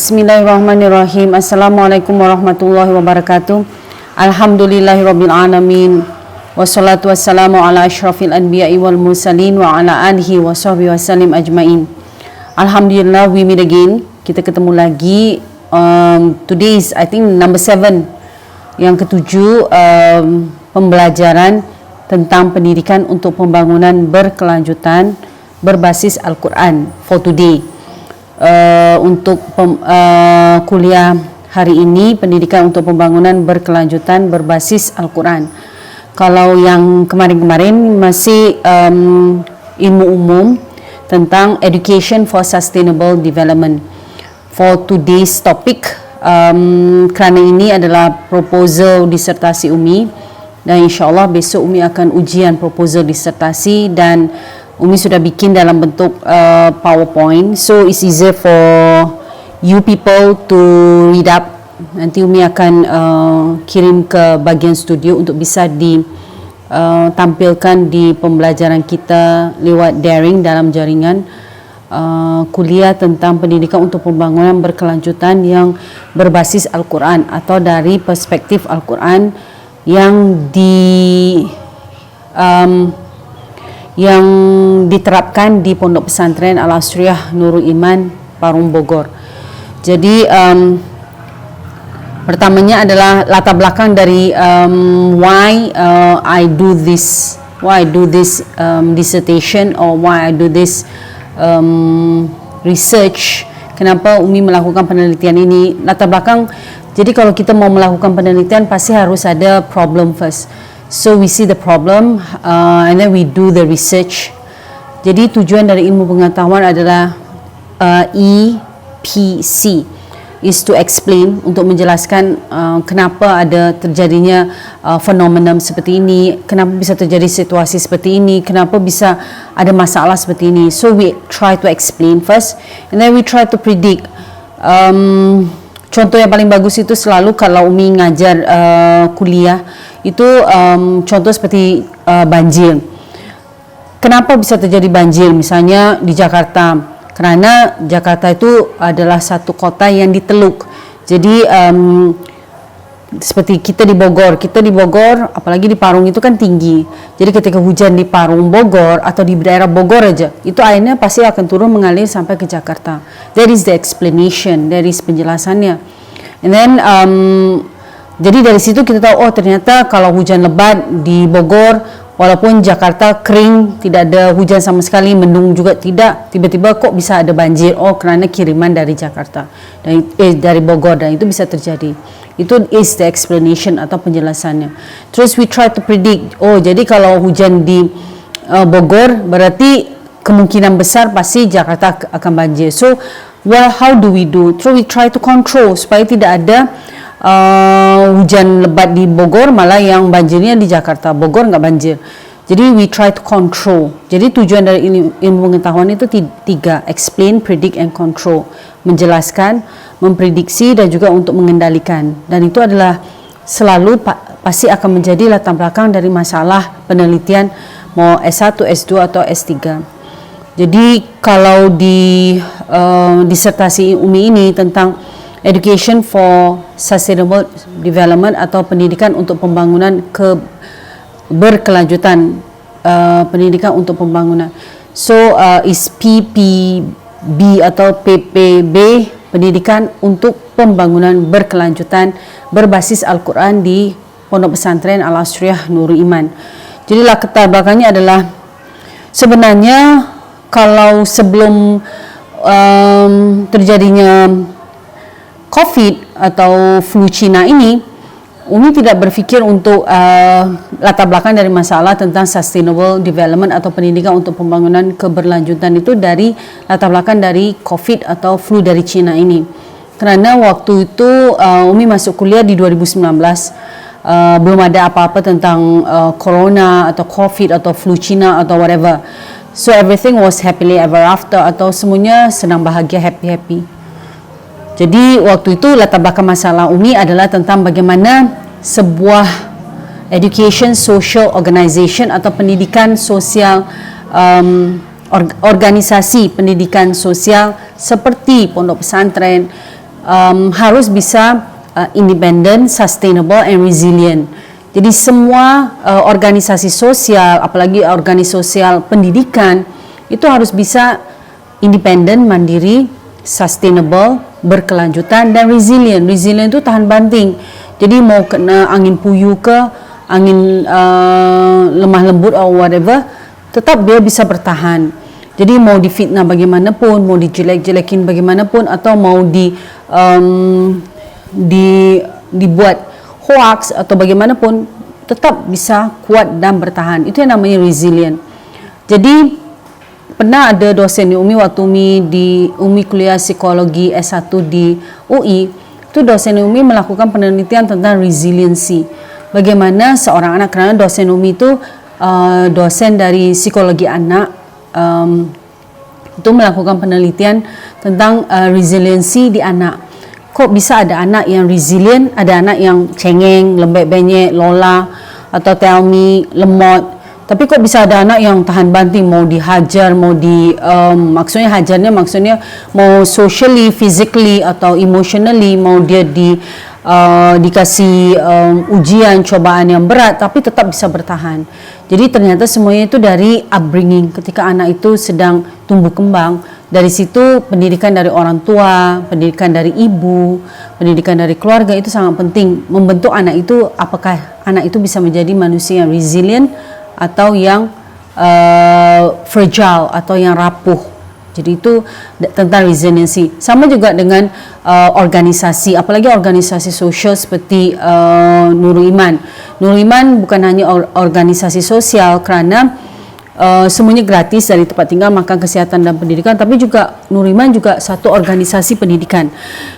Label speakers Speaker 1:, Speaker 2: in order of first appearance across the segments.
Speaker 1: Bismillahirrahmanirrahim. Assalamualaikum warahmatullahi wabarakatuh. Alhamdulillahirabbil alamin. Wassalatu wassalamu ala asyrafil anbiya'i wal mursalin wa ala alihi wa sahbihi wasallim ajmain. Alhamdulillah, we meet again. Kita ketemu lagi. Today is I think number 7. Yang ketujuh, pembelajaran tentang pendidikan untuk pembangunan berkelanjutan berbasis Al-Quran for today. Untuk kuliah hari ini, pendidikan untuk pembangunan berkelanjutan berbasis Al-Quran. Kalau yang kemarin-kemarin masih ilmu umum tentang Education for Sustainable Development. For today's topic, kerana ini adalah proposal disertasi Umi, dan insyaAllah besok Umi akan ujian proposal disertasi, dan Umi sudah bikin dalam bentuk PowerPoint, so it's easier for you people to read up. Nanti Umi akan kirim ke bagian studio untuk bisa ditampilkan di pembelajaran kita lewat daring dalam jaringan kuliah tentang pendidikan untuk pembangunan berkelanjutan yang berbasis Al-Quran, atau dari perspektif Al-Quran yang yang diterapkan di Pondok Pesantren Al-Asriyah Nurul Iman, Parung, Bogor. Jadi pertamanya adalah latar belakang dari why I do this dissertation, or why I do this research. Kenapa Umi melakukan penelitian ini? Latar belakang, jadi kalau kita mau melakukan penelitian pasti harus ada problem first. So we see the problem and then we do the research. Jadi tujuan dari ilmu pengetahuan adalah EPC, is to explain, untuk menjelaskan kenapa ada terjadinya fenomena seperti ini, kenapa bisa terjadi situasi seperti ini, kenapa bisa ada masalah seperti ini. So we try to explain first, and then we try to predict. Contoh yang paling bagus itu selalu kalau Umi ngajar kuliah itu contoh seperti banjir. Kenapa bisa terjadi banjir misalnya di Jakarta? Kerana Jakarta itu adalah satu kota yang diteluk. Jadi seperti kita di Bogor, apalagi di Parung itu kan tinggi. Jadi ketika hujan di Parung, Bogor, atau di daerah Bogor aja, itu airnya pasti akan turun mengalir sampai ke Jakarta. That is the explanation, that is penjelasannya. And then jadi dari situ kita tahu, oh ternyata kalau hujan lebat di Bogor, walaupun Jakarta kering, tidak ada hujan sama sekali, mendung juga tidak, tiba-tiba kok bisa ada banjir? Oh, kerana kiriman dari Jakarta, dari Bogor, dan itu bisa terjadi. Itu is the explanation atau penjelasannya. Terus we try to predict, oh jadi kalau hujan di Bogor, berarti kemungkinan besar pasti Jakarta akan banjir. So, well, how do we do? So we try to control supaya tidak ada hujan lebat di Bogor, malah yang banjirnya di Jakarta. Bogor nggak banjir. Jadi we try to control. Jadi tujuan dari ilmu pengetahuan itu tiga: explain, predict, and control. Menjelaskan, memprediksi, dan juga untuk mengendalikan. Dan itu adalah selalu pasti akan menjadi latar belakang dari masalah penelitian, mau S1, S2 atau S3. Jadi kalau di disertasi Umi ini tentang Education for Sustainable Development, atau pendidikan untuk pembangunan berkelanjutan, pendidikan untuk pembangunan. So is PPB atau PPB, pendidikan untuk pembangunan berkelanjutan berbasis Al-Quran di Pondok Pesantren Al-Asriyah Nurul Iman. Jadi latar belakangnya adalah, sebenarnya kalau sebelum terjadinya COVID atau flu Cina ini, Umi tidak berfikir untuk latar belakang dari masalah tentang sustainable development atau pendidikan untuk pembangunan keberlanjutan itu dari latar belakang dari COVID atau flu dari Cina ini. Kerana waktu itu Umi masuk kuliah di 2019, belum ada apa-apa tentang corona atau COVID atau flu Cina atau whatever. So everything was happily ever after, atau semuanya senang bahagia, happy. Jadi waktu itu latar belakang masalah Umi adalah tentang bagaimana sebuah education social organization atau pendidikan sosial, organisasi pendidikan sosial seperti pondok pesantren, harus bisa independent, sustainable and resilient. Jadi semua organisasi sosial, apalagi organisasi sosial pendidikan, itu harus bisa independen, mandiri, sustainable, berkelanjutan dan resilient. Resilient itu tahan banting. Jadi mau kena angin puyuh ke, angin lemah lembut atau whatever, tetap dia bisa bertahan. Jadi mau difitnah bagaimanapun, mau dijelek-jelekin bagaimanapun, atau mau dibuat hoax atau bagaimanapun, tetap bisa kuat dan bertahan. Itu yang namanya resilient. Jadi pernah ada dosen di UMI, waktu Umi kuliah psikologi S1 di UI, itu dosen UMI melakukan penelitian tentang resiliency. Bagaimana seorang anak, karena dosen UMI itu dosen dari psikologi anak, itu melakukan penelitian tentang resiliency di anak. Kok bisa ada anak yang resilient, ada anak yang cengeng, lembek benyek, lola, atau tell me, lemot. Tapi kok bisa ada anak yang tahan banting, mau dihajar, mau maksudnya hajarnya maksudnya mau socially, physically atau emotionally, mau dia dikasih ujian, cobaan yang berat, tapi tetap bisa bertahan. Jadi ternyata semuanya itu dari upbringing, ketika anak itu sedang tumbuh kembang. Dari situ pendidikan dari orang tua, pendidikan dari ibu, pendidikan dari keluarga itu sangat penting membentuk anak itu, apakah anak itu bisa menjadi manusia yang resilient atau yang fragile atau yang rapuh. Jadi itu tentang resiliency. Sama juga dengan organisasi, apalagi organisasi sosial seperti Nurul Iman. Nurul Iman bukan hanya organisasi sosial kerana semuanya gratis dari tempat tinggal, makan, kesehatan dan pendidikan, tapi juga Nurul Iman juga satu organisasi pendidikan.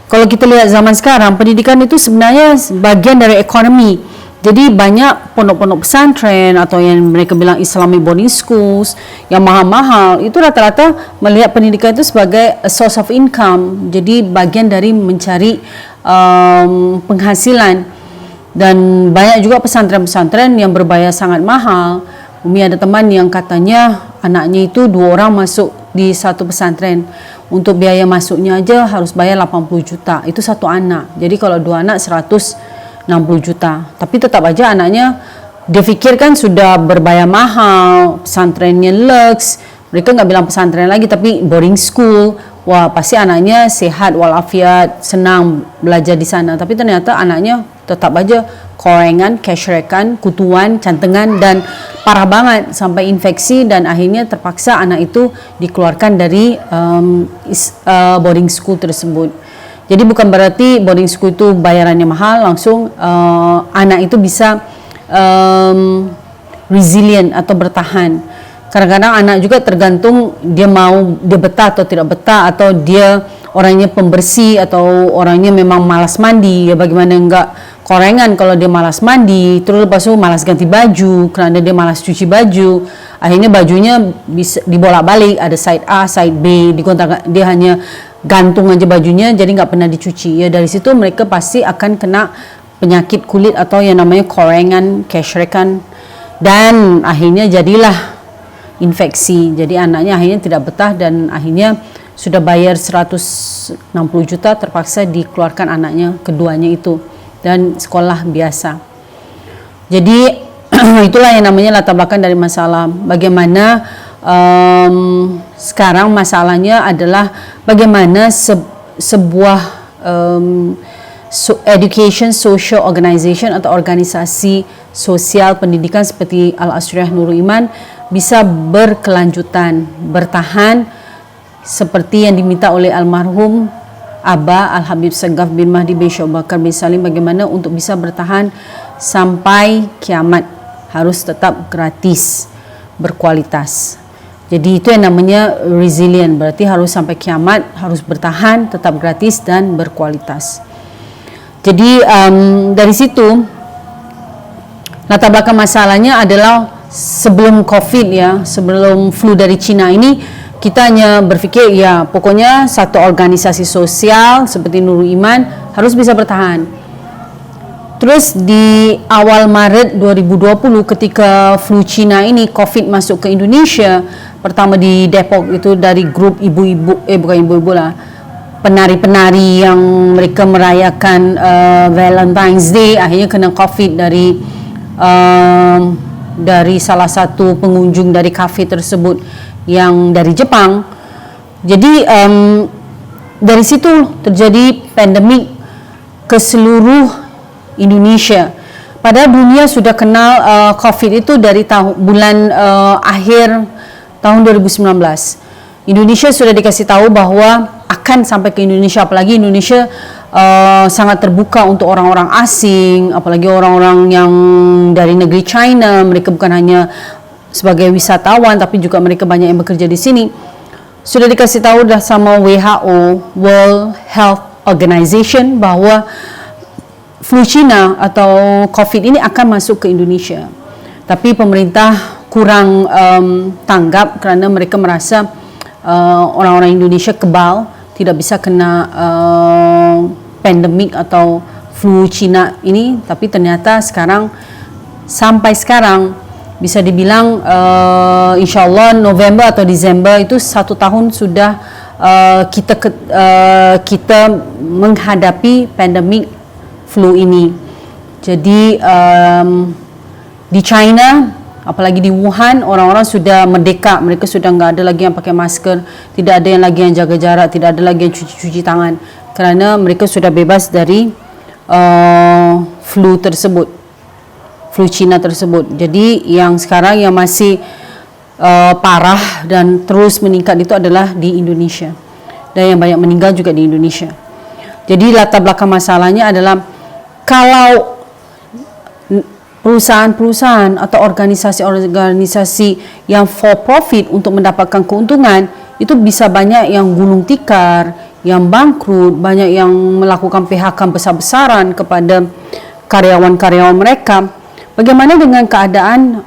Speaker 1: Kalau kita lihat zaman sekarang, pendidikan itu sebenarnya bagian dari ekonomi. Jadi banyak pondok-pondok pesantren atau yang mereka bilang Islamic boarding schools yang mahal-mahal, itu rata-rata melihat pendidikan itu sebagai a source of income. Jadi bagian dari mencari penghasilan. Dan banyak juga pesantren-pesantren yang berbayar sangat mahal. Umi ada teman yang katanya anaknya itu 2 orang masuk di satu pesantren. Untuk biaya masuknya aja harus bayar 80 juta. Itu satu anak. Jadi kalau 2 anak 160 juta. Tapi tetap aja anaknya dia fikirkan sudah berbayar mahal, pesantrennya lux. Mereka nggak bilang pesantren lagi tapi boarding school. Wah, pasti anaknya sehat walafiat, senang belajar di sana. Tapi ternyata anaknya tetap aja korengan, keshrekan, kutuan, cantengan, dan parah banget sampai infeksi, dan akhirnya terpaksa anak itu dikeluarkan dari boarding school tersebut. Jadi bukan berarti boarding school itu bayarannya mahal, langsung anak itu bisa resilient atau bertahan. Kadang-kadang anak juga tergantung dia betah atau tidak betah, atau dia orangnya pembersih atau orangnya memang malas mandi. Ya bagaimana enggak korengan kalau dia malas mandi, terus lepas itu malas ganti baju kerana dia malas cuci baju. Akhirnya bajunya bisa dibolak-balik, ada side A, side B, dia hanya gantung aja bajunya, jadi nggak pernah dicuci. Ya dari situ mereka pasti akan kena penyakit kulit atau yang namanya korengan, keshrekan, dan akhirnya jadilah infeksi. Jadi anaknya akhirnya tidak betah dan akhirnya sudah bayar 160 juta terpaksa dikeluarkan anaknya keduanya itu, dan sekolah biasa. Jadi itulah yang namanya latar belakang dari masalah. Bagaimana sekarang masalahnya adalah bagaimana sebuah education social organization atau organisasi sosial pendidikan seperti Al-Asriyah Nurul Iman bisa berkelanjutan, bertahan seperti yang diminta oleh almarhum Aba Al-Habib Sagaf bin Mahdi bin Syekh Bakar bin Salim, bagaimana untuk bisa bertahan sampai kiamat, harus tetap gratis, berkualitas. Jadi itu yang namanya resilient, berarti harus sampai kiamat, harus bertahan, tetap gratis dan berkualitas. Jadi dari situ latar belakang masalahnya adalah sebelum COVID ya, sebelum flu dari Cina ini, kita hanya berfikir ya pokoknya satu organisasi sosial seperti Nurul Iman harus bisa bertahan. Terus di awal Maret 2020 ketika flu Cina ini, COVID masuk ke Indonesia, pertama di Depok itu dari grup ibu-ibu, bukan ibu-ibu lah, penari-penari yang mereka merayakan Valentine's Day akhirnya kena COVID dari salah satu pengunjung dari kafe tersebut yang dari Jepang. Jadi dari situ terjadi pandemik ke seluruh Indonesia. Padahal dunia sudah kenal COVID itu dari bulan akhir tahun 2019. Indonesia sudah dikasih tahu bahwa akan sampai ke Indonesia, apalagi Indonesia sangat terbuka untuk orang-orang asing, apalagi orang-orang yang dari negeri China. Mereka bukan hanya sebagai wisatawan, tapi juga mereka banyak yang bekerja di sini. Sudah dikasih tahu dah sama WHO, World Health Organization, bahwa flu Cina atau COVID ini akan masuk ke Indonesia. Tapi pemerintah kurang tanggap kerana mereka merasa orang-orang Indonesia kebal, tidak bisa kena pandemik atau flu Cina ini. Tapi ternyata sampai sekarang bisa dibilang insyaAllah November atau Desember itu 1 tahun sudah kita menghadapi pandemik flu ini. Jadi di China, apalagi di Wuhan, orang-orang sudah merdeka. Mereka sudah enggak ada lagi yang pakai masker, tidak ada yang lagi yang jaga jarak, tidak ada lagi yang cuci tangan, kerana mereka sudah bebas dari flu Cina tersebut. Jadi yang sekarang yang masih parah dan terus meningkat itu adalah di Indonesia, dan yang banyak meninggal juga di Indonesia. Jadi latar belakang masalahnya adalah kalau perusahaan-perusahaan atau organisasi-organisasi yang for profit untuk mendapatkan keuntungan, itu bisa banyak yang gulung tikar, yang bangkrut, banyak yang melakukan PHK besar-besaran kepada karyawan-karyawan mereka. Bagaimana dengan keadaan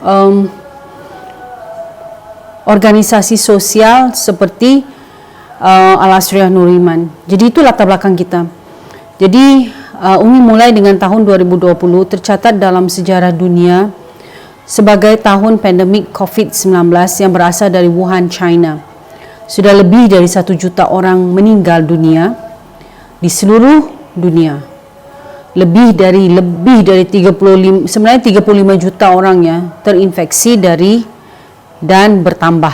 Speaker 1: organisasi sosial seperti Al-Asriah Nur Iman? Jadi itu latar belakang kita. Jadi Umi mulai dengan tahun 2020 tercatat dalam sejarah dunia sebagai tahun pandemik COVID-19 yang berasal dari Wuhan, China. Sudah lebih dari 1 juta orang meninggal dunia di seluruh dunia. Lebih dari 35 juta orang ya terinfeksi dan bertambah.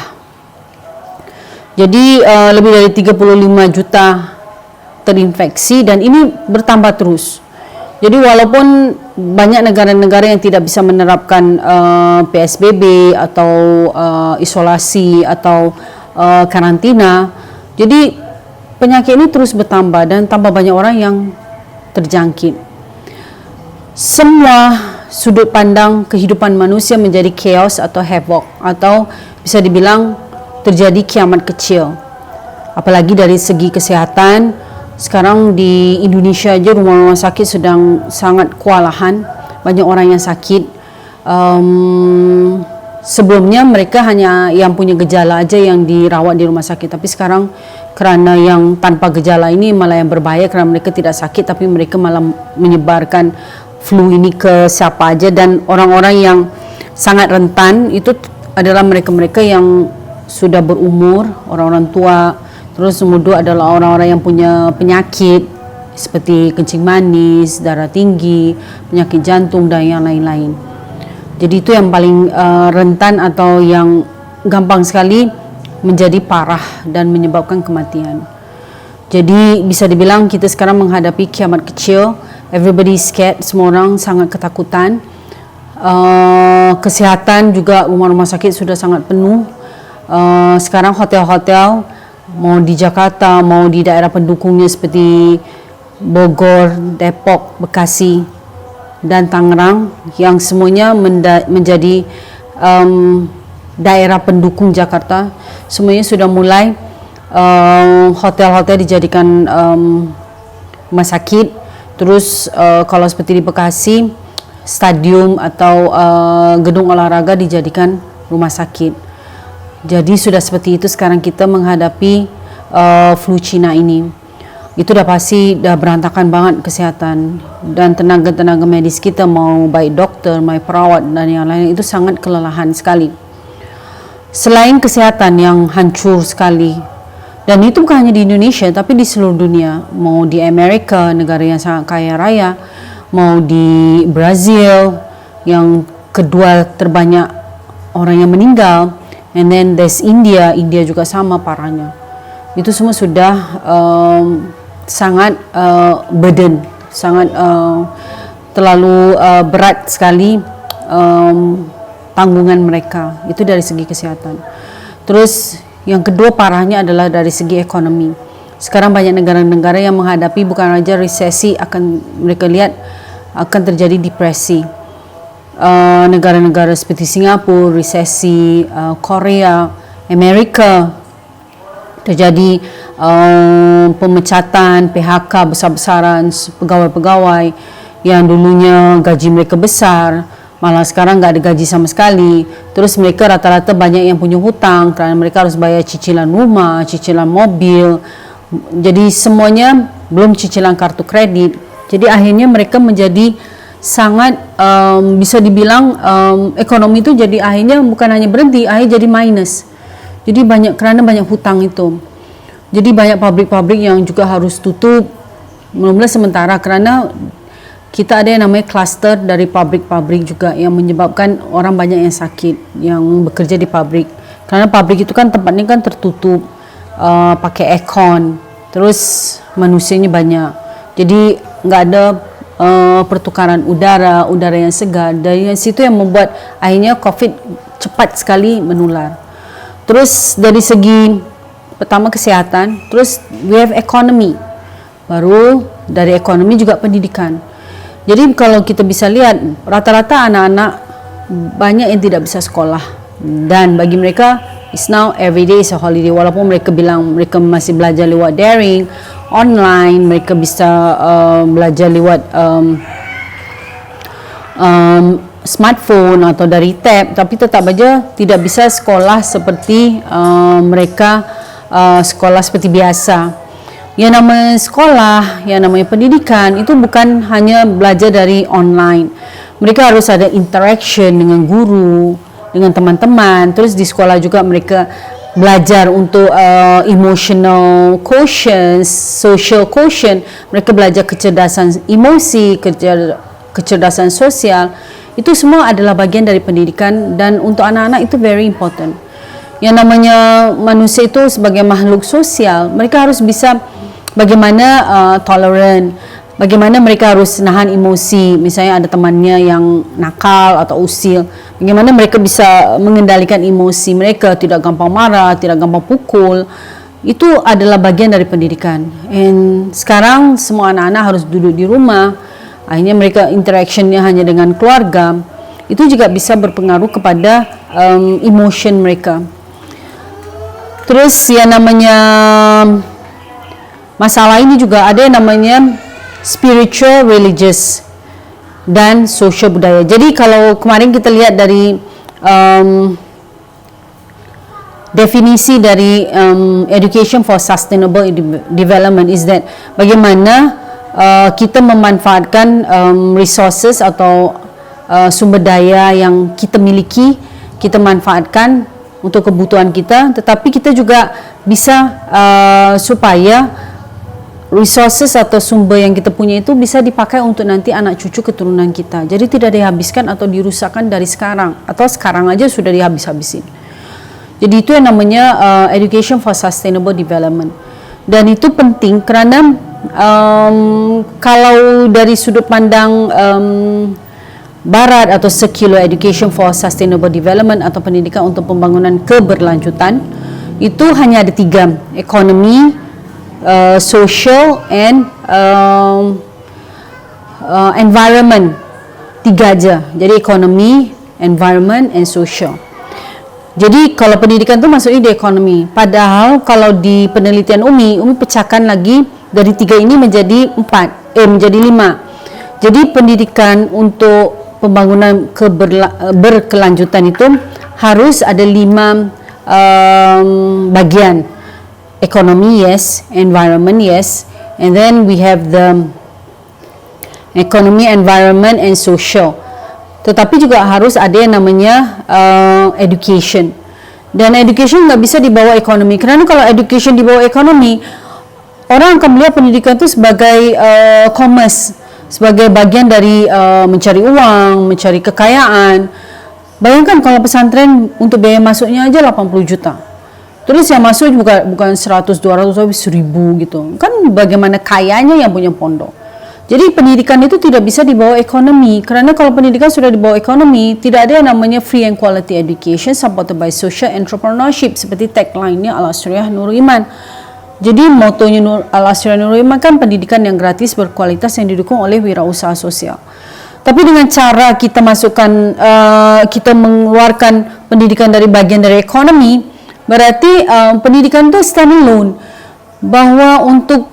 Speaker 1: Jadi lebih dari 35 juta terinfeksi dan ini bertambah terus. Jadi walaupun banyak negara-negara yang tidak bisa menerapkan PSBB atau isolasi atau karantina, jadi penyakit ini terus bertambah dan tambah banyak orang yang terjangkit. Semua sudut pandang kehidupan manusia menjadi chaos atau havoc, atau bisa dibilang terjadi kiamat kecil. Apalagi dari segi kesehatan. Sekarang di Indonesia aja rumah-rumah sakit sedang sangat kewalahan, banyak orang yang sakit. Sebelumnya mereka hanya yang punya gejala aja yang dirawat di rumah sakit, tapi sekarang kerana yang tanpa gejala ini malah yang berbahaya, kerana mereka tidak sakit tapi mereka malah menyebarkan flu ini ke siapa aja. Dan orang-orang yang sangat rentan itu adalah mereka-mereka yang sudah berumur, orang-orang tua. Terus nomor 2 adalah orang-orang yang punya penyakit seperti kencing manis, darah tinggi, penyakit jantung dan yang lain-lain. Jadi itu yang paling rentan atau yang gampang sekali menjadi parah dan menyebabkan kematian. Jadi bisa dibilang kita sekarang menghadapi kiamat kecil. Everybody is scared, semua orang sangat ketakutan. Kesihatan juga rumah-rumah sakit sudah sangat penuh. Sekarang hotel-hotel mau di Jakarta, mau di daerah pendukungnya seperti Bogor, Depok, Bekasi dan Tangerang, yang semuanya menjadi daerah pendukung Jakarta, semuanya sudah mulai hotel-hotel dijadikan rumah sakit. Terus kalau seperti di Bekasi, stadium atau gedung olahraga dijadikan rumah sakit. Jadi sudah seperti itu sekarang kita menghadapi flu Cina ini. Itu dah pasti dah berantakan banget kesihatan, dan tenaga-tenaga medis kita, mau baik dokter, baik perawat dan yang lain, itu sangat kelelahan sekali. Selain kesihatan yang hancur sekali, Dan itu bukan hanya di Indonesia, tapi di seluruh dunia. Mau di Amerika, negara yang sangat kaya raya, mau di Brazil, yang kedua terbanyak orang yang meninggal, and then there's India juga sama parahnya. Itu semua sudah sangat burden, sangat terlalu berat sekali tanggungan mereka. Itu dari segi kesehatan. Terus yang kedua parahnya adalah dari segi ekonomi. Sekarang banyak negara-negara yang menghadapi bukan saja resesi, akan mereka lihat akan terjadi depresi. Negara-negara seperti Singapura, resesi, Korea, Amerika, terjadi pemecatan, PHK besar-besaran pegawai-pegawai yang dulunya gaji mereka besar, malah sekarang nggak ada gaji sama sekali. Terus mereka rata-rata banyak yang punya hutang kerana mereka harus bayar cicilan rumah, cicilan mobil. Jadi semuanya belum cicilan kartu kredit. Jadi akhirnya mereka menjadi sangat bisa dibilang ekonomi itu jadi akhirnya bukan hanya berhenti, akhirnya jadi minus. Jadi kerana banyak hutang itu. Jadi banyak pabrik-pabrik yang juga harus tutup mula-mula sementara kerana kita ada yang namanya kluster dari pabrik-pabrik juga yang menyebabkan orang banyak yang sakit yang bekerja di pabrik. Kerana pabrik itu kan tempatnya kan tertutup, pakai aircon, terus manusianya banyak. Jadi nggak ada pertukaran udara yang segar. Dari situ yang membuat akhirnya COVID cepat sekali menular. Terus dari segi pertama kesihatan, terus we have economy. Baru dari ekonomi juga pendidikan. Jadi kalau kita bisa lihat rata-rata anak-anak banyak yang tidak bisa sekolah, dan bagi mereka it's now every day is a holiday. Walaupun mereka bilang mereka masih belajar lewat daring, online, mereka bisa belajar lewat smartphone atau dari tab, tapi tetap saja tidak bisa sekolah seperti mereka sekolah seperti biasa. Yang namanya sekolah, yang namanya pendidikan itu bukan hanya belajar dari online. Mereka harus ada interaction dengan guru, dengan teman-teman. Terus di sekolah juga mereka belajar untuk emotional quotient, social quotient. Mereka belajar kecerdasan emosi, kecerdasan sosial. Itu semua adalah bagian dari pendidikan, dan untuk anak-anak itu very important. Yang namanya manusia itu sebagai makhluk sosial, mereka harus bisa bagaimana tolerant, bagaimana mereka harus nahan emosi. Misalnya ada temannya yang nakal atau usil, bagaimana mereka bisa mengendalikan emosi mereka, tidak gampang marah, tidak gampang pukul. Itu adalah bagian dari pendidikan. And sekarang semua anak-anak harus duduk di rumah, akhirnya mereka interactionnya hanya dengan keluarga. Itu juga bisa berpengaruh kepada emotion mereka. Terus yang namanya masalah ini juga ada yang namanya spiritual, religious, dan social budaya. Jadi kalau kemarin kita lihat dari definisi dari education for sustainable development is that bagaimana kita memanfaatkan resources atau sumber daya yang kita miliki, kita manfaatkan untuk kebutuhan kita, tetapi kita juga bisa supaya resources atau sumber yang kita punya itu bisa dipakai untuk nanti anak cucu keturunan kita. Jadi tidak dihabiskan atau dirusakkan dari sekarang, atau sekarang aja sudah dihabis-habisin. Jadi itu yang namanya education for sustainable development. Dan itu penting kerana kalau dari sudut pandang Barat atau secular education for sustainable development atau pendidikan untuk pembangunan keberlanjutan, itu hanya ada 3, ekonomi, social, and environment. 3 aja. Jadi ekonomi, environment, and social. Jadi kalau pendidikan itu maksudnya di ekonomi. Padahal kalau di penelitian Umi pecahkan lagi dari 3 ini menjadi 5. Jadi pendidikan untuk pembangunan berkelanjutan itu harus ada 5 bagian. Economy, yes. Environment, yes. And then we have the economy, environment, and social. Tetapi juga harus ada yang namanya education. Dan education nggak bisa dibawa ekonomi, kerana kalau education dibawa ekonomi, orang akan melihat pendidikan itu sebagai commerce, sebagai bagian dari mencari uang, mencari kekayaan. Bayangkan kalau pesantren untuk biaya masuknya aja 80 juta. Terus yang masuk bukan 100, 200, tapi 1000 gitu. Kan bagaimana kayanya yang punya pondok. Jadi pendidikan itu tidak bisa dibawa ekonomi, kerana kalau pendidikan sudah dibawa ekonomi, tidak ada yang namanya free and quality education supported by social entrepreneurship seperti tagline-nya Al-Asriyah Nurul Iman. Jadi motonya Al-Asriyah Nurul Iman kan pendidikan yang gratis berkualitas yang didukung oleh wirausaha sosial. Tapi dengan cara kita masukkan, kita mengeluarkan pendidikan dari bagian dari ekonomi, berarti pendidikan itu standalone. Bahwa untuk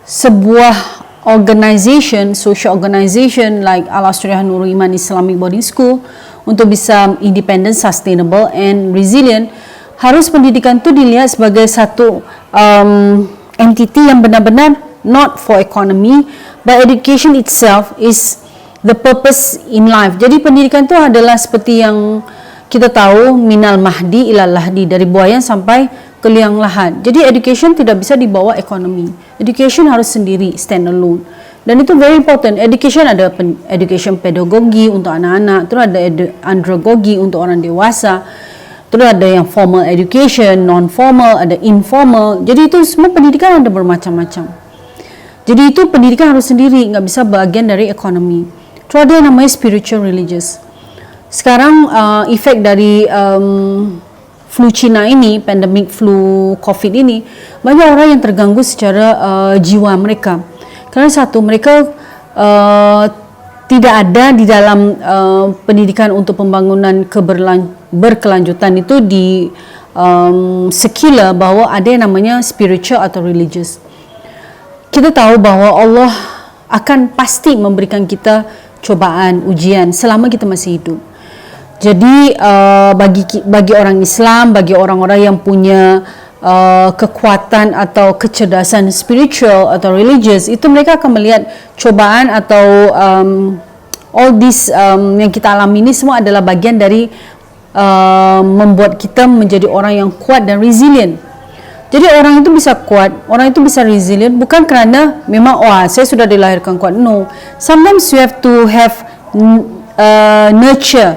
Speaker 1: sebuah organization, social organization like Al-Asriyah Nurul Iman Islamic Boarding School untuk bisa independent, sustainable and resilient, harus pendidikan itu dilihat sebagai satu entity yang benar-benar not for economy, but education itself is the purpose in life. Jadi pendidikan itu adalah seperti yang kita tahu, minal mahdi ilal lahdi, dari buayan sampai ke liang lahat. Jadi education tidak bisa dibawa ekonomi. Education harus sendiri, standalone. Dan itu very important. Education ada education pedagogi untuk anak-anak, terus ada andragogi untuk orang dewasa, terus ada yang formal education, non-formal, ada informal. Jadi itu semua pendidikan ada bermacam-macam. Jadi itu pendidikan harus sendiri, nggak bisa bagian dari ekonomi. Terus ada yang namanya spiritual religious. Sekarang efek dari flu Cina ini, pandemic flu COVID ini, banyak orang yang terganggu secara jiwa mereka. Karena satu, mereka tidak ada di dalam pendidikan untuk pembangunan berkelanjutan itu di secular, bahwa ada yang namanya spiritual atau religious. Kita tahu bahwa Allah akan pasti memberikan kita cobaan, ujian selama kita masih hidup. Jadi bagi orang Islam, bagi orang-orang yang punya kekuatan atau kecerdasan spiritual atau religious, itu mereka akan melihat cobaan atau all this yang kita alami ini semua adalah bagian dari membuat kita menjadi orang yang kuat dan resilient. Jadi orang itu bisa kuat, orang itu bisa resilient bukan kerana memang saya sudah dilahirkan kuat. No, sometimes you have to have nurture.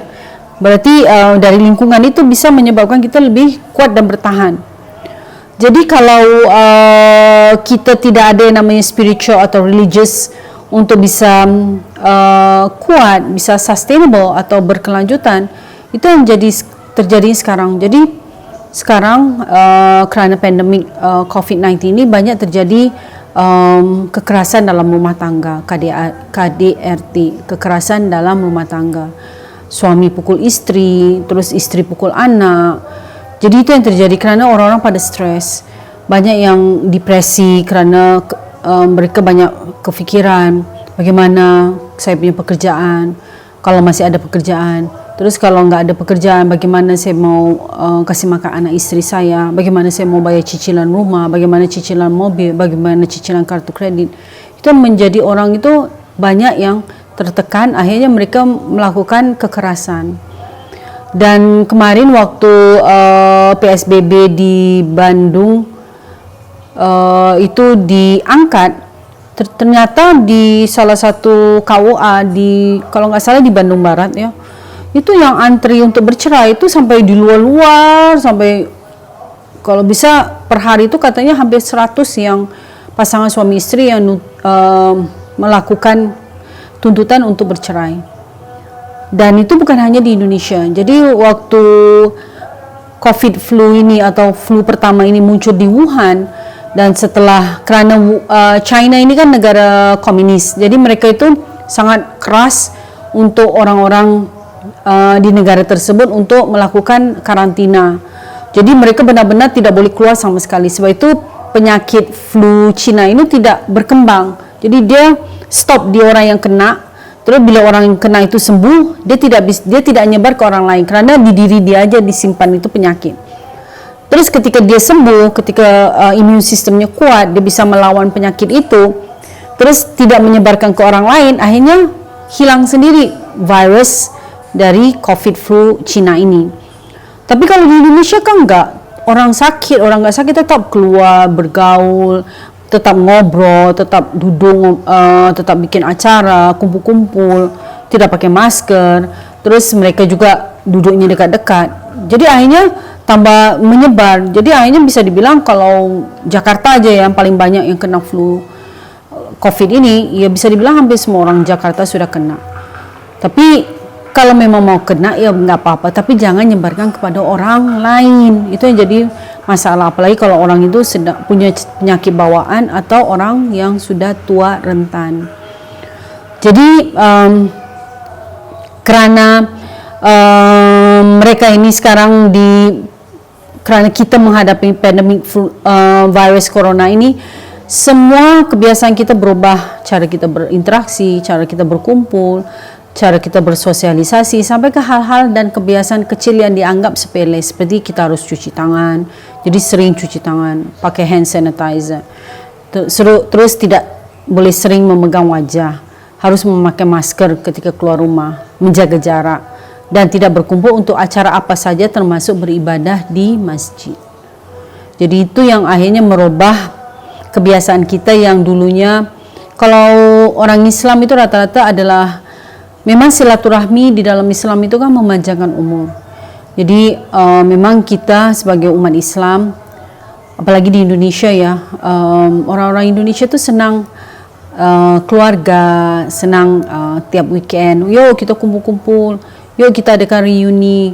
Speaker 1: Berarti dari lingkungan itu bisa menyebabkan kita lebih kuat dan bertahan. Jadi kalau kita tidak ada yang namanya spiritual atau religious untuk bisa kuat, bisa sustainable atau berkelanjutan, itu yang terjadi sekarang. Jadi sekarang kerana pandemik COVID-19 ini banyak terjadi kekerasan dalam rumah tangga, KDRT, kekerasan dalam rumah tangga. Suami pukul isteri, terus isteri pukul anak. Jadi itu yang terjadi kerana orang-orang pada stres. Banyak yang depresi kerana mereka banyak kefikiran bagaimana saya punya pekerjaan, kalau masih ada pekerjaan. Terus kalau enggak ada pekerjaan, bagaimana saya mau kasih makan anak isteri saya, bagaimana saya mau bayar cicilan rumah, bagaimana cicilan mobil, bagaimana cicilan kartu kredit. Itu menjadi orang itu banyak yang tertekan, akhirnya mereka melakukan kekerasan. Dan kemarin waktu PSBB di Bandung itu diangkat, ternyata di salah satu KUA di, kalau nggak salah di Bandung Barat ya, itu yang antri untuk bercerai itu sampai di luar-luar, sampai kalau bisa per hari itu katanya hampir 100 yang pasangan suami istri yang melakukan tuntutan untuk bercerai. Dan itu bukan hanya di Indonesia. Jadi waktu COVID flu ini atau flu pertama ini muncul di Wuhan, dan setelah, kerana China ini kan negara komunis, jadi mereka itu sangat keras untuk orang-orang di negara tersebut untuk melakukan karantina. Jadi mereka benar-benar tidak boleh keluar sama sekali. Sebab itu penyakit flu Cina ini tidak berkembang. Jadi dia stop di orang yang kena. Terus bila orang yang kena itu sembuh, dia tidak nyebar ke orang lain kerana di diri dia aja disimpan itu penyakit. Terus ketika dia sembuh, ketika imun sistemnya kuat, dia bisa melawan penyakit itu, terus tidak menyebarkan ke orang lain, akhirnya hilang sendiri virus dari COVID flu Cina ini. Tapi kalau di Indonesia kan enggak, orang sakit, orang nggak sakit tetap keluar bergaul, tetap ngobrol, tetap duduk, tetap bikin acara, kumpul-kumpul, tidak pakai masker. Terus mereka juga duduknya dekat-dekat. Jadi akhirnya tambah menyebar. Jadi akhirnya bisa dibilang kalau Jakarta aja yang paling banyak yang kena flu COVID ini, ya bisa dibilang hampir semua orang Jakarta sudah kena. Tapi kalau memang mau kena ya nggak apa-apa, tapi jangan nyebarkan kepada orang lain. Itu yang jadi masalah, apalagi kalau orang itu sedang punya penyakit bawaan atau orang yang sudah tua rentan. Jadi karena mereka ini sekarang karena kita menghadapi pandemik virus corona ini, semua kebiasaan kita berubah, cara kita berinteraksi, cara kita berkumpul, cara kita bersosialisasi, sampai ke hal-hal dan kebiasaan kecil yang dianggap sepele, seperti kita harus cuci tangan, jadi sering cuci tangan, pakai hand sanitizer, terus tidak boleh sering memegang wajah, harus memakai masker ketika keluar rumah, menjaga jarak, dan tidak berkumpul untuk acara apa saja termasuk beribadah di masjid. Jadi itu yang akhirnya merubah kebiasaan kita yang dulunya, kalau orang Islam itu rata-rata adalah memang silaturahmi di dalam Islam itu kan memanjangkan umur. Jadi memang kita sebagai umat Islam, apalagi di Indonesia ya, orang-orang Indonesia tuh senang keluarga, senang tiap weekend, yuk kita kumpul-kumpul, yuk kita adakan reuni.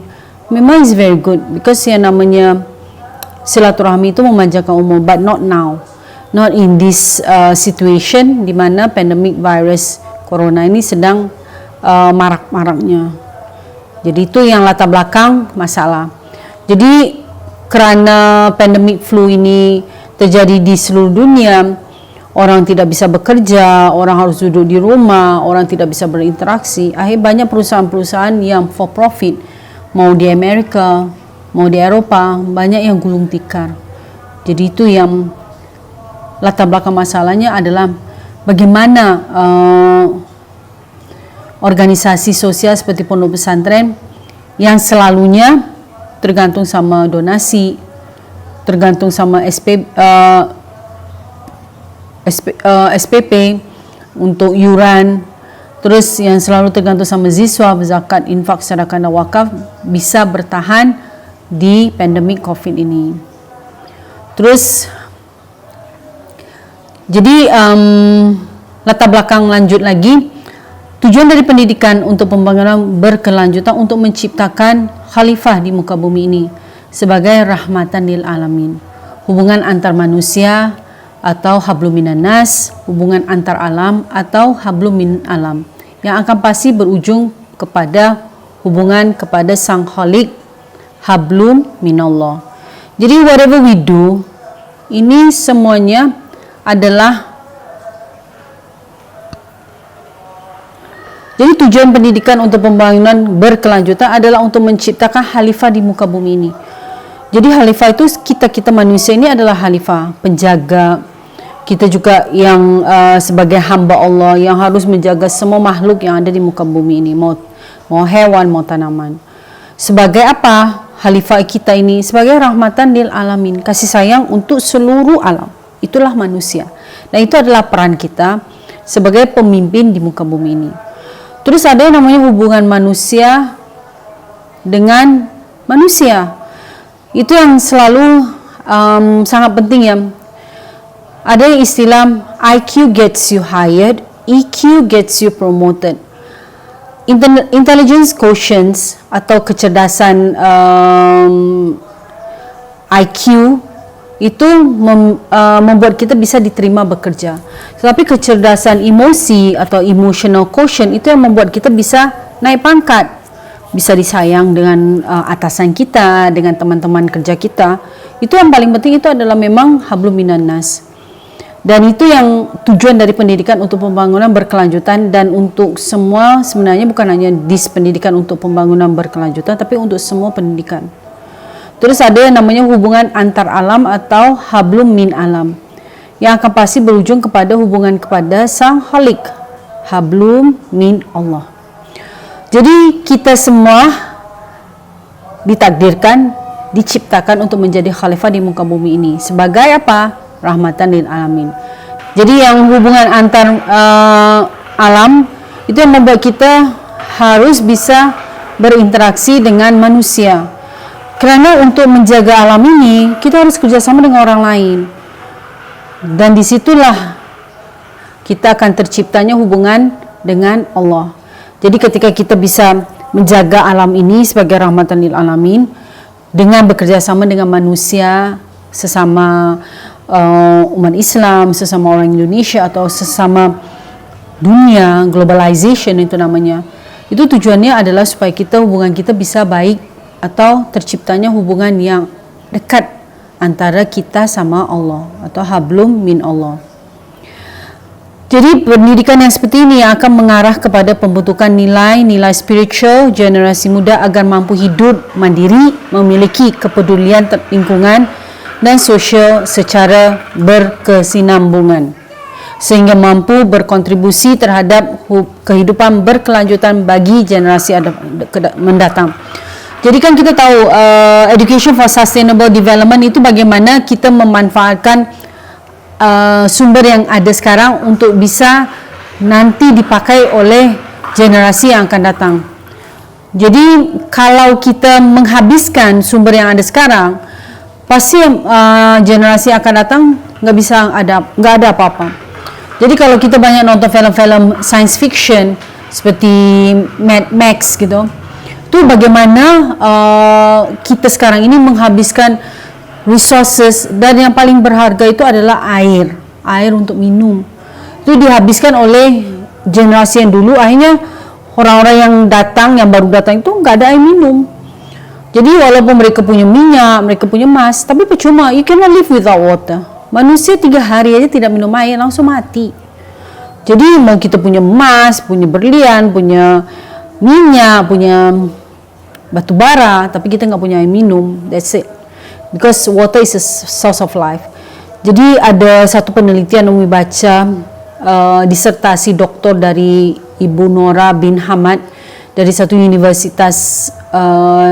Speaker 1: Memang is very good because yang namanya silaturahmi itu memanjangkan umur, but not now, not in this situation di mana pandemic virus corona ini sedang marak-maraknya. Jadi itu yang latar belakang masalah. Jadi karena pandemic flu ini terjadi di seluruh dunia, orang tidak bisa bekerja, orang harus duduk di rumah, orang tidak bisa berinteraksi. Akhirnya banyak perusahaan-perusahaan yang for profit, mau di Amerika, mau di Eropa, banyak yang gulung tikar. Jadi itu yang latar belakang masalahnya adalah bagaimana organisasi sosial seperti pondok pesantren yang selalunya tergantung sama donasi, tergantung sama SPP untuk yuran, terus yang selalu tergantung sama ziswa, zakat, infak, sedekah dan wakaf, bisa bertahan di pandemik COVID ini. Terus jadi latar belakang lanjut lagi, tujuan dari pendidikan untuk pembangunan berkelanjutan untuk menciptakan khalifah di muka bumi ini sebagai rahmatan lil alamin. Hubungan antar manusia atau hablum minan nas, hubungan antar alam atau hablum min alam, yang akan pasti berujung kepada hubungan kepada sang khalik, hablum minallah. Jadi whatever we do, ini semuanya adalah, jadi tujuan pendidikan untuk pembangunan berkelanjutan adalah untuk menciptakan khalifah di muka bumi ini. Jadi khalifah itu kita manusia ini adalah khalifah, penjaga. Kita juga yang sebagai hamba Allah yang harus menjaga semua makhluk yang ada di muka bumi ini, mau hewan, mau tanaman. Sebagai apa? Khalifah kita ini sebagai rahmatan lil alamin, kasih sayang untuk seluruh alam. Itulah manusia. Dan itu adalah peran kita sebagai pemimpin di muka bumi ini. Terus ada yang namanya hubungan manusia dengan manusia. Itu yang selalu sangat penting ya. Ada yang istilah IQ gets you hired, EQ gets you promoted. Intelligence quotients atau kecerdasan IQ itu membuat kita bisa diterima bekerja. Tetapi kecerdasan emosi atau emotional quotient itu yang membuat kita bisa naik pangkat, bisa disayang dengan atasan kita, dengan teman-teman kerja kita. Itu yang paling penting, itu adalah memang hablum minan nas. Dan itu yang tujuan dari pendidikan untuk pembangunan berkelanjutan, dan untuk semua, sebenarnya bukan hanya di pendidikan untuk pembangunan berkelanjutan, tapi untuk semua pendidikan. Terus ada yang namanya hubungan antar alam atau hablum min alam, yang akan pasti berujung kepada hubungan kepada sang khalik, hablum min Allah. Jadi kita semua ditakdirkan, diciptakan untuk menjadi khalifah di muka bumi ini. Sebagai apa? Rahmatan lil alamin. Jadi yang hubungan antar alam itu yang membuat kita harus bisa berinteraksi dengan manusia. Kerana untuk menjaga alam ini, kita harus kerjasama dengan orang lain. Dan disitulah kita akan terciptanya hubungan dengan Allah. Jadi ketika kita bisa menjaga alam ini sebagai rahmatan lil alamin dengan bekerja sama dengan manusia, sesama umat Islam, sesama orang Indonesia atau sesama dunia, globalization itu namanya. Itu tujuannya adalah supaya hubungan kita bisa baik atau terciptanya hubungan yang dekat antara kita sama Allah atau hablum min Allah. Jadi pendidikan yang seperti ini akan mengarah kepada pembentukan nilai-nilai spiritual generasi muda agar mampu hidup mandiri, memiliki kepedulian lingkungan dan sosial secara berkesinambungan, sehingga mampu berkontribusi terhadap kehidupan berkelanjutan bagi generasi mendatang. Jadi kan kita tahu Education for Sustainable Development itu bagaimana kita memanfaatkan sumber yang ada sekarang untuk bisa nanti dipakai oleh generasi yang akan datang. Jadi kalau kita menghabiskan sumber yang ada sekarang, pasti generasi yang akan datang nggak ada apa-apa. Jadi kalau kita banyak nonton film-film science fiction seperti Mad Max gitu, itu bagaimana kita sekarang ini menghabiskan resources, dan yang paling berharga itu adalah air untuk minum. Itu dihabiskan oleh generasi yang dulu, akhirnya orang-orang yang baru datang itu nggak ada air minum. Jadi walaupun mereka punya minyak, mereka punya emas, tapi percuma, you cannot live without water. Manusia 3 hari aja tidak minum air langsung mati. Jadi mau kita punya emas, punya berlian, punya minyak, punya batu bara, tapi kita nggak punya air minum, that's it. Because water is a source of life. Jadi ada satu penelitian Umi baca, disertasi doktor dari Ibu Nora bin Hamad dari satu universitas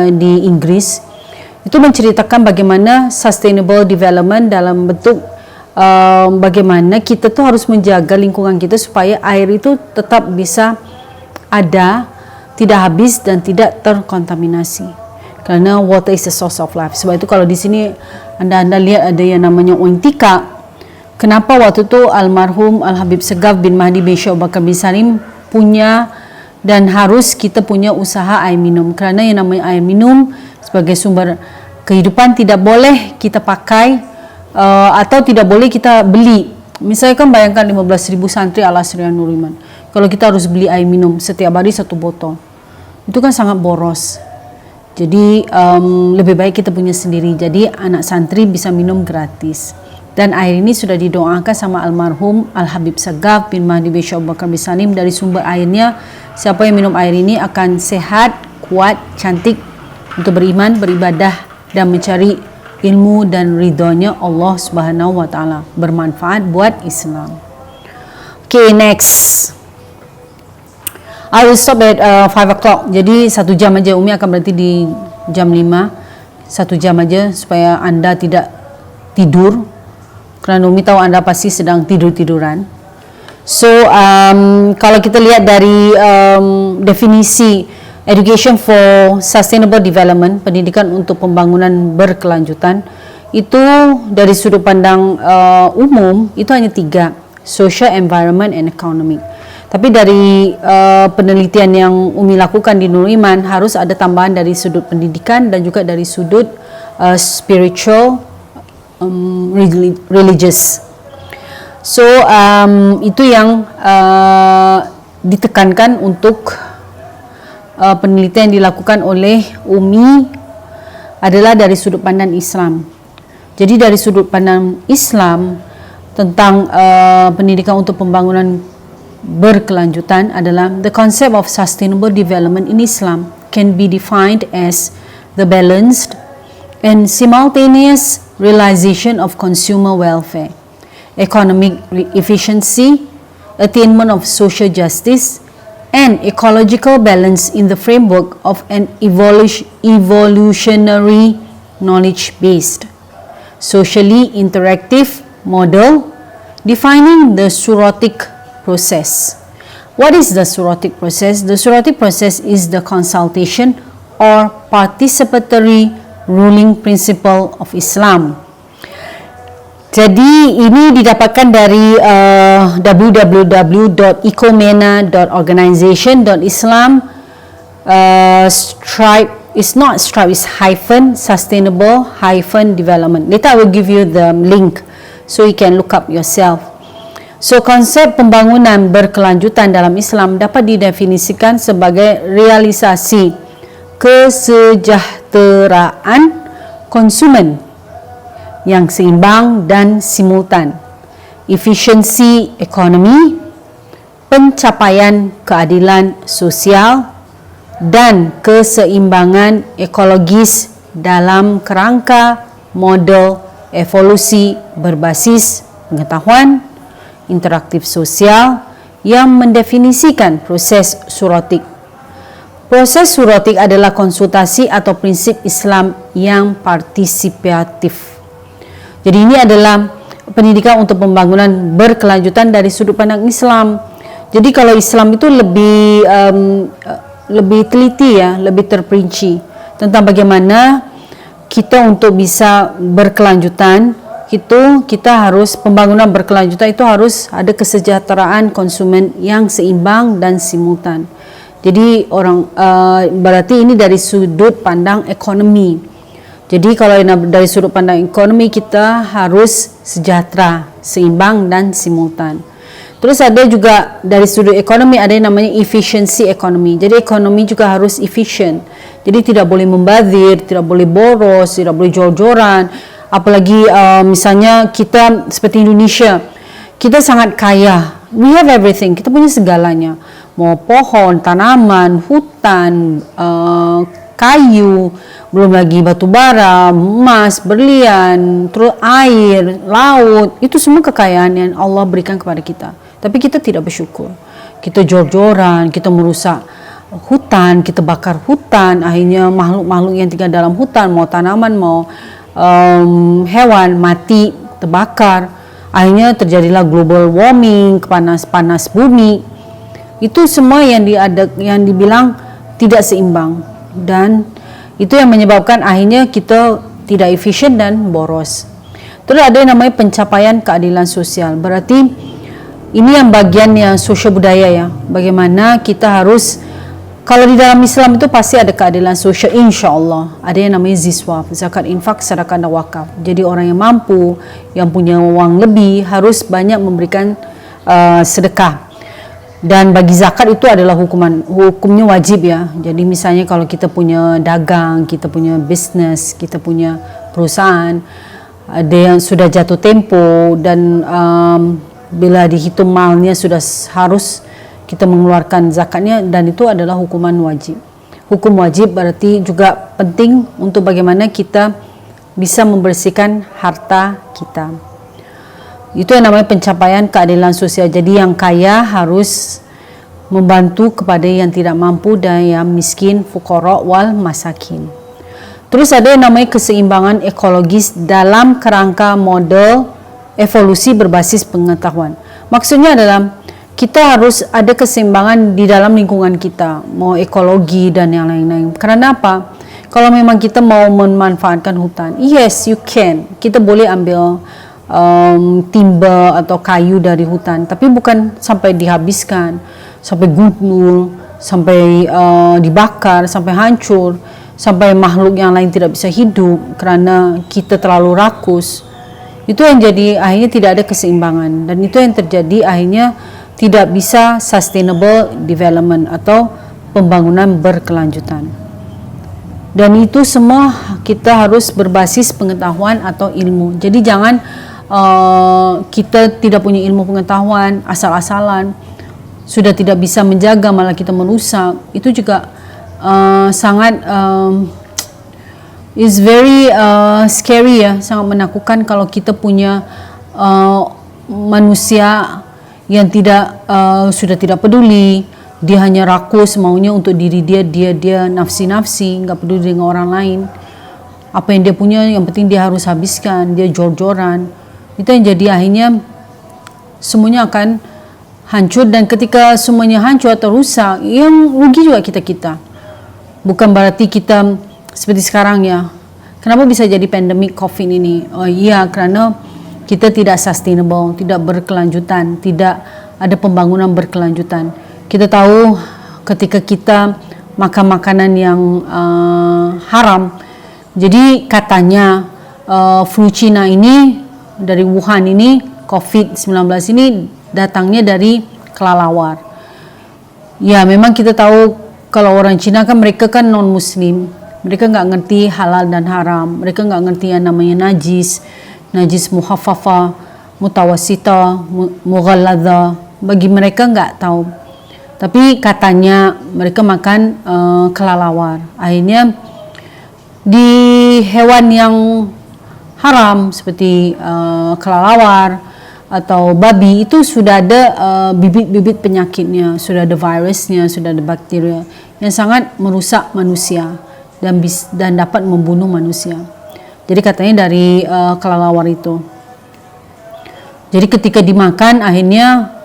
Speaker 1: di Inggris. Itu menceritakan bagaimana sustainable development dalam bentuk bagaimana kita tuh harus menjaga lingkungan kita supaya air itu tetap bisa ada, tidak habis dan tidak terkontaminasi. Karena water is a source of life. Sebab itu kalau di sini anda lihat ada yang namanya Ointika. Kenapa waktu itu almarhum Al-Habib Segaf bin Mahdi bin Syekh Abu Bakar bin Salim punya dan harus kita punya usaha air minum. Kerana yang namanya air minum sebagai sumber kehidupan tidak boleh kita pakai atau tidak boleh kita beli. Misalkan bayangkan 15,000 santri Al-Asriah Nur Iman. Kalau kita harus beli air minum setiap hari 1 botol, itu kan sangat boros. Jadi lebih baik kita punya sendiri. Jadi anak santri bisa minum gratis. Dan air ini sudah didoakan sama almarhum Al-Habib Segaf bin Mahdi bin Syekh Abu Bakar bin Salim. Dari sumber airnya, siapa yang minum air ini akan sehat, kuat, cantik untuk beriman, beribadah dan mencari ilmu dan ridhonya Allah Subhanahu wa taala, bermanfaat buat Islam. Okay, next. I will stop at 5 o'clock. Jadi 1 jam aja. Umi akan berhenti di jam 5. 1 jam aja supaya anda tidak tidur. Kerana Umi tahu anda pasti sedang tidur-tiduran. So kalau kita lihat dari definisi Education for Sustainable Development, pendidikan untuk pembangunan berkelanjutan, itu dari sudut pandang umum itu hanya 3, social, environment and economic. Tapi dari penelitian yang Umi lakukan di Nur Iman, harus ada tambahan dari sudut pendidikan dan juga dari sudut spiritual, religious. So itu yang ditekankan untuk penelitian yang dilakukan oleh Umi adalah dari sudut pandang Islam. Jadi dari sudut pandang Islam tentang pendidikan untuk pembangunan berkelanjutan adalah the concept of sustainable development in Islam can be defined as the balanced and simultaneous realization of consumer welfare, economic efficiency, attainment of social justice, and ecological balance in the framework of an evolutionary knowledge-based, socially interactive model defining the Suratic process. What is the Suratic process? The Suratic process is the consultation or participatory ruling principle of Islam. Jadi ini didapatkan dari www.ecomena.organization.islam stripe is not stripe, is hyphen sustainable hyphen development. Later I will give you the link so you can look up yourself. So konsep pembangunan berkelanjutan dalam Islam dapat didefinisikan sebagai realisasi kesejahteraan konsumen yang seimbang dan simultan, efisiensi ekonomi, pencapaian keadilan sosial, dan keseimbangan ekologis dalam kerangka model evolusi berbasis pengetahuan, interaktif sosial yang mendefinisikan proses Suratic. Proses Suratic adalah konsultasi atau prinsip Islam yang partisipatif. Jadi ini adalah pendidikan untuk pembangunan berkelanjutan dari sudut pandang Islam. Jadi kalau Islam itu lebih teliti ya, lebih terperinci tentang bagaimana kita untuk bisa berkelanjutan itu kita harus pembangunan berkelanjutan itu harus ada kesejahteraan konsumen yang seimbang dan simultan. Jadi berarti ini dari sudut pandang ekonomi. Jadi kalau dari sudut pandang ekonomi kita harus sejahtera, seimbang dan simultan. Terus ada juga dari sudut ekonomi ada yang namanya efisiensi ekonomi. Jadi ekonomi juga harus efisien. Jadi tidak boleh membazir, tidak boleh boros, tidak boleh jor-joran. Apalagi misalnya kita seperti Indonesia, kita sangat kaya. We have everything. Kita punya segalanya. Mau pohon, tanaman, hutan, kayu, belum lagi batu bara, emas, berlian, terus air, laut, itu semua kekayaan yang Allah berikan kepada kita. Tapi kita tidak bersyukur. Kita jor-joran, kita merusak hutan, kita bakar hutan, akhirnya makhluk-makhluk yang tinggal dalam hutan, mau tanaman, mau hewan mati, terbakar. Akhirnya terjadilah global warming, panas bumi. Itu semua yang dibilang tidak seimbang, dan itu yang menyebabkan akhirnya kita tidak efisien dan boros. Terus ada yang namanya pencapaian keadilan sosial. Berarti ini yang bagian yang sosial budaya ya. Bagaimana kita harus, kalau di dalam Islam itu pasti ada keadilan sosial, insya Allah. Ada yang namanya ziswaf, zakat infak, sedekah dan wakaf. Jadi orang yang mampu, yang punya uang lebih harus banyak memberikan sedekah. Dan bagi zakat itu adalah hukumnya wajib ya. Jadi misalnya kalau kita punya dagang, kita punya bisnis, kita punya perusahaan, ada yang sudah jatuh tempo dan bila dihitung malnya sudah harus kita mengeluarkan zakatnya, dan itu adalah hukuman wajib. Hukum wajib berarti juga penting untuk bagaimana kita bisa membersihkan harta kita. Itu yang namanya pencapaian keadilan sosial. Jadi yang kaya harus membantu kepada yang tidak mampu dan yang miskin, fuqara wal masakin. Terus ada yang namanya keseimbangan ekologis dalam kerangka model evolusi berbasis pengetahuan. Maksudnya adalah kita harus ada keseimbangan di dalam lingkungan kita, mau ekologi dan yang lain-lain. Karena apa? Kalau memang kita mau memanfaatkan hutan, yes you can. Kita boleh ambil timber atau kayu dari hutan, tapi bukan sampai dihabiskan, sampai gundul, sampai dibakar, sampai hancur, sampai makhluk yang lain tidak bisa hidup karena kita terlalu rakus. Itu yang jadi akhirnya tidak ada keseimbangan, dan itu yang terjadi akhirnya tidak bisa sustainable development atau pembangunan berkelanjutan. Dan itu semua kita harus berbasis pengetahuan atau ilmu. Jadi jangan kita tidak punya ilmu pengetahuan, asal-asalan, sudah tidak bisa menjaga malah kita merusak. Itu juga sangat is very scary ya, sangat menakutkan kalau kita punya manusia yang sudah tidak peduli, Dia hanya rakus, maunya untuk diri dia nafsi-nafsi, nggak peduli dengan orang lain. Apa yang dia punya yang penting dia harus habiskan, dia jor-joran. Itu yang jadi akhirnya semuanya akan hancur, dan ketika semuanya hancur atau rusak, yang rugi juga kita. Bukan berarti kita seperti sekarang ya. Kenapa bisa jadi pandemik COVID ini? Oh iya, karena kita tidak sustainable, tidak berkelanjutan, tidak ada pembangunan berkelanjutan. Kita tahu ketika kita makan makanan yang haram. Jadi katanya flu Cina ini dari Wuhan ini, COVID-19 ini datangnya dari kelelawar. Ya memang kita tahu kalau orang Cina kan mereka kan non muslim. Mereka nggak ngerti halal dan haram. Mereka nggak ngerti yang namanya najis muhaffafa, mutawasita, mughalladha. Bagi mereka nggak tahu. Tapi katanya mereka makan kelelawar. Akhirnya di hewan yang haram seperti kelelawar atau babi itu sudah ada bibit-bibit penyakitnya, sudah ada virusnya, sudah ada bakteria yang sangat merusak manusia dan dapat membunuh manusia. Jadi katanya dari kelelawar itu. Jadi ketika dimakan akhirnya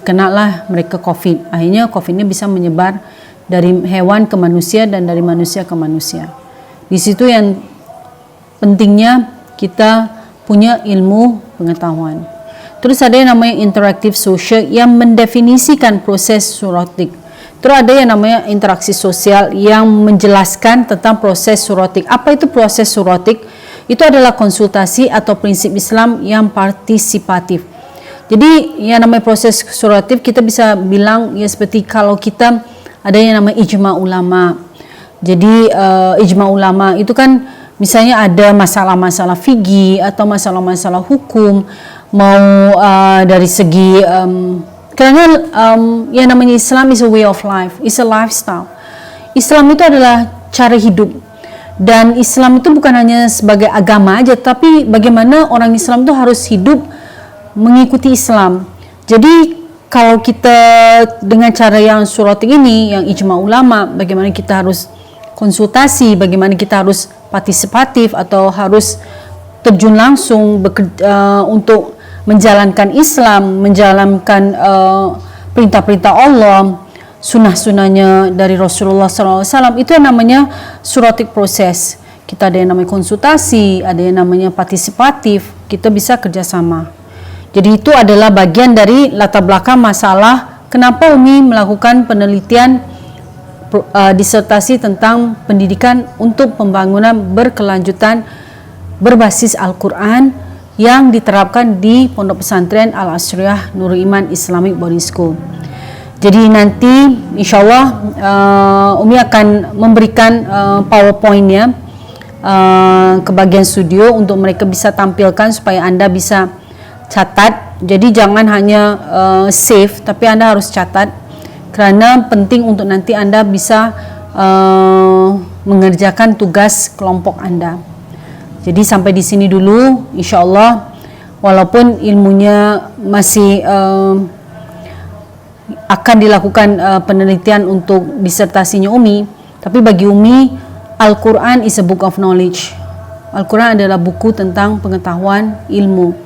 Speaker 1: kenalah mereka COVID. Akhirnya COVID ini bisa menyebar dari hewan ke manusia dan dari manusia ke manusia. Di situ yang pentingnya kita punya ilmu pengetahuan. Terus ada yang namanya interactive social yang mendefinisikan proses surotik. Terus ada yang namanya interaksi sosial yang menjelaskan tentang proses surotik. Apa itu proses surotik? Itu adalah konsultasi atau prinsip Islam yang partisipatif. Jadi yang namanya proses surotif kita bisa bilang ya seperti kalau kita ada yang namanya ijma ulama. Jadi ijma ulama itu kan misalnya ada masalah-masalah fikih atau masalah-masalah hukum, mau dari segi karena yang namanya Islam is a way of life, is a lifestyle. Islam itu adalah cara hidup. Dan Islam itu bukan hanya sebagai agama aja, tapi bagaimana orang Islam itu harus hidup mengikuti Islam. Jadi kalau kita dengan cara yang surotik ini, yang ijma ulama, bagaimana kita harus konsultasi, bagaimana kita harus partisipatif atau harus terjun langsung untuk menjalankan Islam, menjalankan perintah-perintah Allah, sunnah-sunnahnya dari Rasulullah SAW, itu yang namanya surotik proses. Kita ada yang namanya konsultasi, ada yang namanya partisipatif, kita bisa kerjasama. Jadi itu adalah bagian dari latar belakang masalah kenapa Umi melakukan penelitian disertasi tentang pendidikan untuk pembangunan berkelanjutan berbasis Al-Quran yang diterapkan di Pondok Pesantren Al-Asriyah Nurul Iman Islamic Boarding School. Jadi nanti insya Allah Umi akan memberikan PowerPoint-nya ke bagian studio untuk mereka bisa tampilkan supaya Anda bisa catat. Jadi jangan hanya save, tapi Anda harus catat karena penting untuk nanti Anda bisa mengerjakan tugas kelompok Anda. Jadi sampai di sini dulu, insya Allah. Walaupun ilmunya masih akan dilakukan penelitian untuk disertasinya Umi, tapi bagi Umi Al-Quran is a book of knowledge. Al-Quran adalah buku tentang pengetahuan ilmu.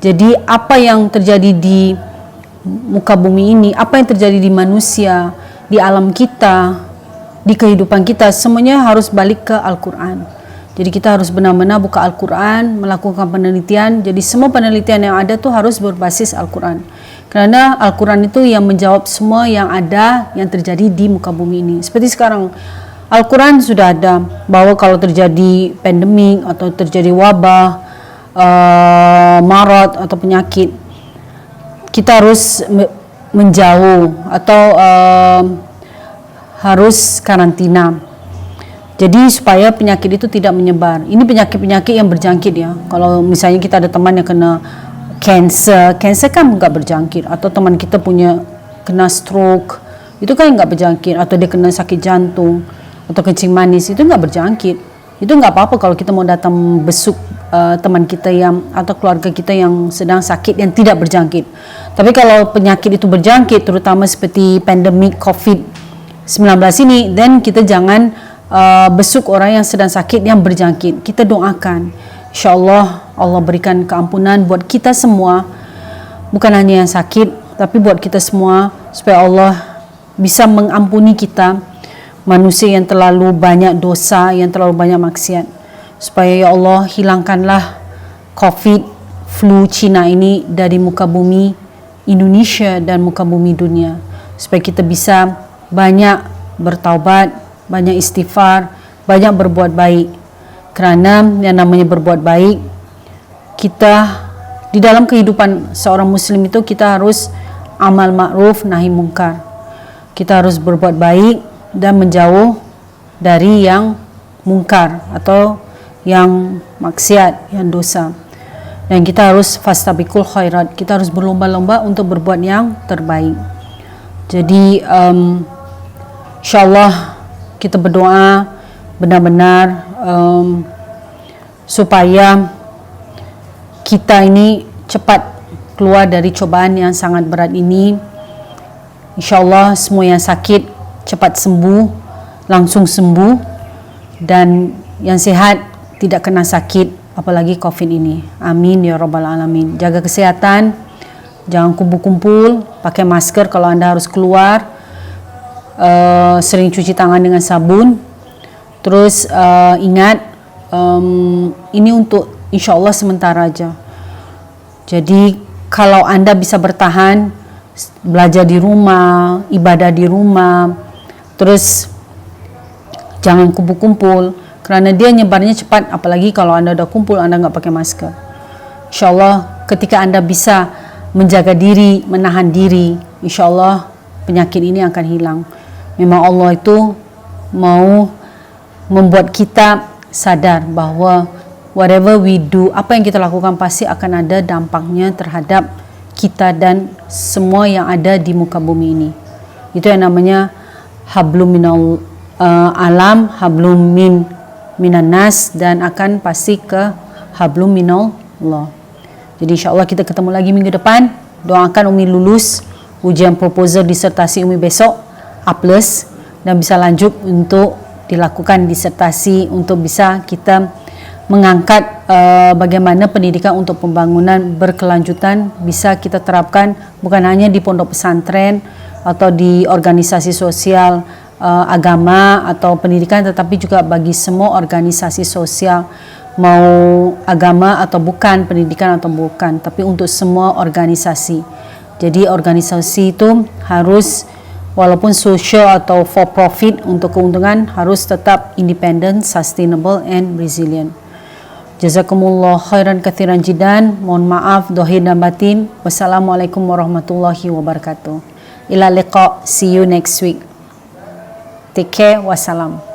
Speaker 1: Jadi apa yang terjadi di muka bumi ini, apa yang terjadi di manusia, di alam kita, di kehidupan kita, semuanya harus balik ke Al-Quran. Jadi kita harus benar-benar buka Al-Quran, melakukan penelitian. Jadi semua penelitian yang ada tuh harus berbasis Al-Quran. Karena Al-Quran itu yang menjawab semua yang ada, yang terjadi di muka bumi ini. Seperti sekarang, Al-Quran sudah ada bahwa kalau terjadi pandemik atau terjadi wabah, marad atau penyakit, kita harus menjauh atau harus karantina. Jadi supaya penyakit itu tidak menyebar. Ini penyakit-penyakit yang berjangkit ya. Kalau misalnya kita ada teman yang kena cancer kan nggak berjangkit. Atau teman kita kena stroke, itu kan nggak berjangkit. Atau dia kena sakit jantung atau kencing manis, itu nggak berjangkit. Itu nggak apa-apa kalau kita mau datang besuk teman kita yang atau keluarga kita yang sedang sakit yang tidak berjangkit. Tapi kalau penyakit itu berjangkit, terutama seperti pandemik COVID-19 ini, then kita jangan besuk orang yang sedang sakit yang berjangkit. Kita doakan, insyaAllah Allah berikan keampunan buat kita semua, bukan hanya yang sakit, tapi buat kita semua, supaya Allah bisa mengampuni kita, manusia yang terlalu banyak dosa, yang terlalu banyak maksiat. Supaya ya Allah hilangkanlah COVID, flu Cina ini dari muka bumi Indonesia dan muka bumi dunia. Supaya kita bisa banyak bertaubat, banyak istighfar, banyak berbuat baik. Kerana yang namanya berbuat baik, kita di dalam kehidupan seorang muslim itu kita harus amal ma'ruf nahi mungkar. Kita harus berbuat baik dan menjauh dari yang mungkar atau yang maksiat, yang dosa. Dan kita harus fastabiqul khairat, kita harus berlomba-lomba untuk berbuat yang terbaik. Jadi insyaAllah kita berdoa benar-benar supaya kita ini cepat keluar dari cobaan yang sangat berat ini. InsyaAllah semua yang sakit cepat sembuh, langsung sembuh, dan yang sehat tidak kena sakit, apalagi COVID ini. Amin ya rabbal alamin. Jaga kesehatan, jangan kumpul-kumpul, pakai masker kalau anda harus keluar, sering cuci tangan dengan sabun. Terus ingat, ini untuk insyaAllah sementara aja. Jadi kalau anda bisa bertahan, belajar di rumah, ibadah di rumah, terus jangan kumpul-kumpul, kerana dia nyebarnya cepat. Apalagi kalau anda dah kumpul, anda enggak pakai masker. InsyaAllah ketika anda bisa menjaga diri, menahan diri, InsyaAllah penyakit ini akan hilang. Memang Allah itu mau membuat kita sadar bahawa whatever we do, apa yang kita lakukan pasti akan ada dampaknya terhadap kita dan semua yang ada di muka bumi ini. Itu yang namanya hablum minal alam, hablum minan nas, dan akan pasti ke hablum minallah. Jadi insyaAllah kita ketemu lagi minggu depan. Doakan Umi lulus ujian proposal disertasi Umi besok A+, dan bisa lanjut untuk dilakukan disertasi untuk bisa kita mengangkat bagaimana pendidikan untuk pembangunan berkelanjutan bisa kita terapkan bukan hanya di pondok pesantren atau di organisasi sosial agama atau pendidikan, tetapi juga bagi semua organisasi sosial, mau agama atau bukan, pendidikan atau bukan, tapi untuk semua organisasi. Jadi organisasi itu harus, walaupun social atau for profit untuk keuntungan, harus tetap independent, sustainable and resilient. Jazakumullah khairan kathiran jidan. Mohon maaf dohir dan batin. Wassalamualaikum warahmatullahi wabarakatuh. Ila liqa, see you next week. Take care, wassalam.